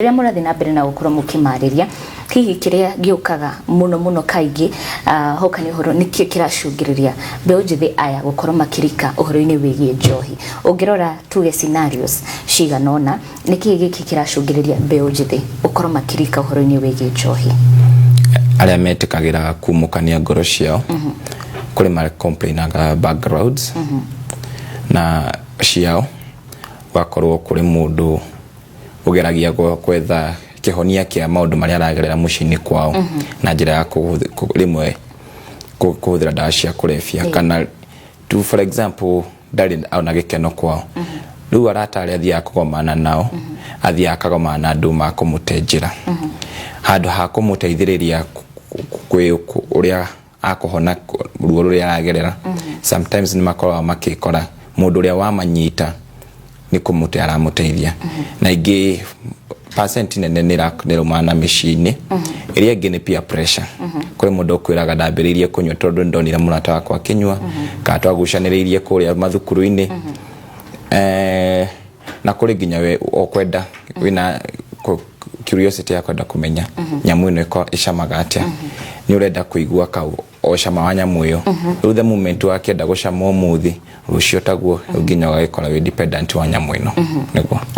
Rĩrĩa mũrathiĩ na mbere na gũkorwo mũkĩmarĩria hihi kĩrĩa gĩũkaga mũno kaingĩ hoka nĩ ũhoro nĩkĩo kĩracũngĩrĩria mbeũ njĩthĩ aya gũkorwo makĩrika ũhoro-inĩ wĩgiĩ njohi. Ũngĩrora tuge scenarios cigana ũna nĩkĩĩ gĩkĩ kĩracũngĩrĩria mbeũ njĩthĩ gũkorwo makĩrika ũhoro-inĩ wĩgiĩ njohi? Arĩa metĩkagĩra kumũkania ngoro ciao kũrĩ ma complainaga backgrounds na ciao wakorwo kũrĩ mũndũ ugeragia gwetha kihonia kia maundu maria aragerera mucini kwao na njira ya rimwe kuhuthira ndawa cia kulevya kana tu for example ndari ona gikeno kwao riu aratari athia kugomana nao athia akagomana na andu makumutenjira handu ha kumuteithiriria kwi uria akuhona ruo ruria aragerera sometimes ni makorwa makikora mundu uria wamanyita ni kumute aramuteithia na ingi percent nene nirumana micini iria ingi ni peer pressure kuri mundu ukwiraga ndambiririe kunywa tondu ndonire murata wakwa akinywa ka twagucaniriirie kuria mathukuru-ini na kuri nginya we okwenda wina curiosity ya kwenda kumenya nyamu ino icamaga atia ni urenda kuigua kau o cama wa nyamu iyo riu the moment wakenda gucama umuthi rucio taguo nginya ugakora we dependent wa nyamu ino niguo.